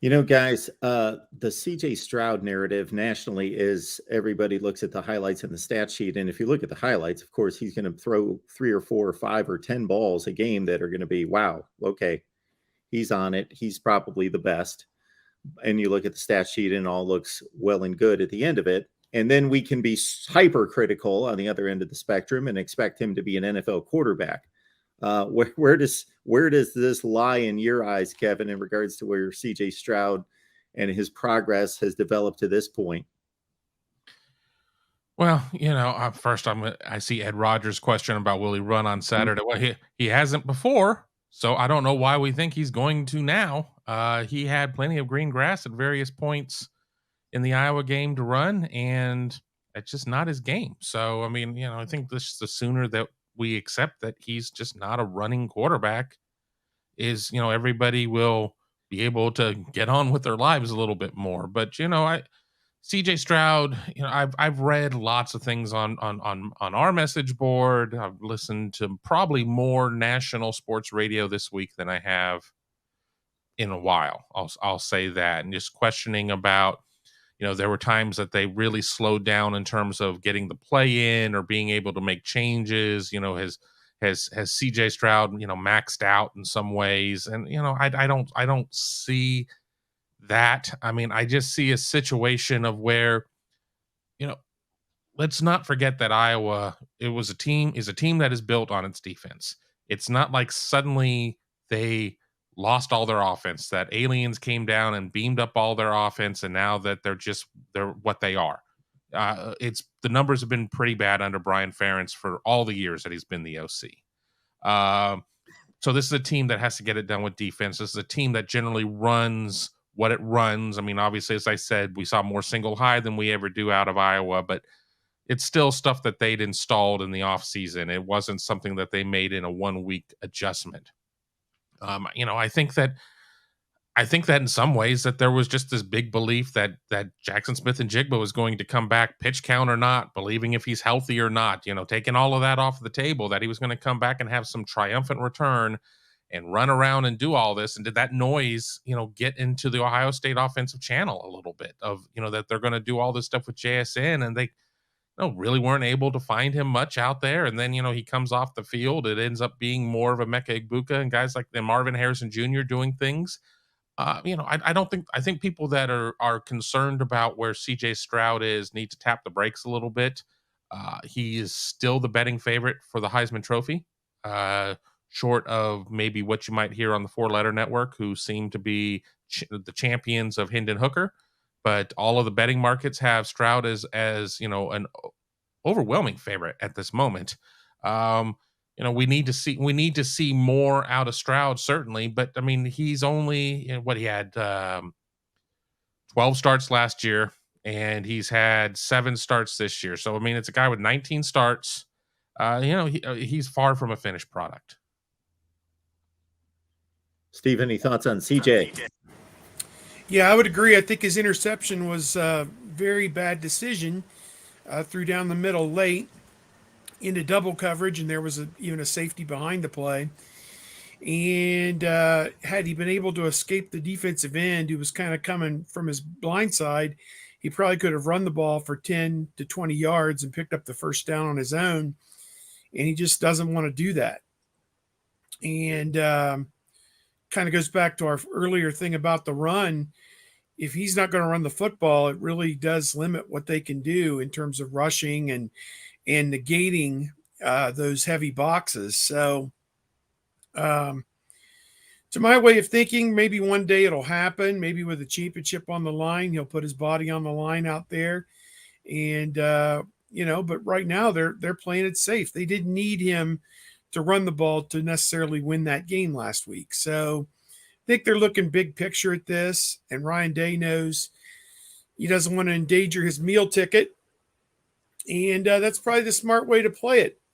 Guys, the CJ Stroud narrative nationally is everybody looks at the highlights in the stat sheet. And if you look at the highlights, of course, he's going to throw 3 or 4 or 5 or 10 balls a game that are going to be, wow, okay, he's on it. He's probably the best. And you look at the stat sheet and it all looks well and good at the end of it. And then we can be hypercritical on the other end of the spectrum and expect him to be an NFL quarterback. Where does this lie in your eyes, Kevin, in regards to where CJ Stroud and his progress has developed to this point? Well, first I see Ed Rogers' question about will he run on Saturday. Well, he hasn't before, so I don't know why we think he's going to now. He had plenty of green grass at various points in the Iowa game to run, and it's just not his game. So, I mean, I think the sooner that we accept that he's just not a running quarterback is, everybody will be able to get on with their lives a little bit more. But, CJ Stroud, I've read lots of things on our message board. I've listened to probably more national sports radio this week than I have in a while. I'll say that, and just questioning about, there were times that they really slowed down in terms of getting the play in or being able to make changes. Has CJ Stroud, maxed out in some ways, and I don't see that. I mean, I just see a situation of where, you know, let's not forget that Iowa is a team that is built on its defense. It's not like suddenly they lost all their offense, that aliens came down and beamed up all their offense, and now that they're what they are. It's the numbers have been pretty bad under Brian Ferentz for all the years that he's been the OC. So this is a team that has to get it done with defense. This is a team that generally runs what it runs. I mean, obviously, as I said, we saw more single high than we ever do out of Iowa, but it's still stuff that they'd installed in the offseason. It wasn't something that they made in a 1 week adjustment. I think that in some ways that there was just this big belief that Jackson Smith and Jigba was going to come back, pitch count or not, believing if he's healthy or not, taking all of that off the table, that he was going to come back and have some triumphant return and run around and do all this. And did that noise, get into the Ohio State offensive channel a little bit of, that they're going to do all this stuff with JSN, and they really weren't able to find him much out there. And then, he comes off the field. It ends up being more of a Mecca Igbuka and guys like Marvin Harrison Jr. doing things. I think people that are concerned about where CJ Stroud is need to tap the brakes a little bit. He is still the betting favorite for the Heisman Trophy, short of maybe what you might hear on the Four Letter Network, who seem to be the champions of Hendon Hooker. But all of the betting markets have Stroud as an overwhelming favorite at this moment. We need to see more out of Stroud, certainly. But I mean, he's only he had 12 starts last year, and he's had 7 starts this year. So I mean, it's a guy with 19 starts. He's far from a finished product. Steve, any thoughts on CJ? Yeah, I would agree. I think his interception was a very bad decision. Threw down the middle late into double coverage, and there was even a safety behind the play. And had he been able to escape the defensive end, who was kind of coming from his blind side, he probably could have run the ball for 10 to 20 yards and picked up the first down on his own. And he just doesn't want to do that. And kind of goes back to our earlier thing about the run. If he's not going to run the football, it really does limit what they can do in terms of rushing and negating those heavy boxes. So to my way of thinking, maybe one day it'll happen. Maybe with a championship on the line, he'll put his body on the line out there. And, but right now they're playing it safe. They didn't need him to run the ball to necessarily win that game last week. So I think they're looking big picture at this. And Ryan Day knows he doesn't want to endanger his meal ticket. And that's probably the smart way to play it.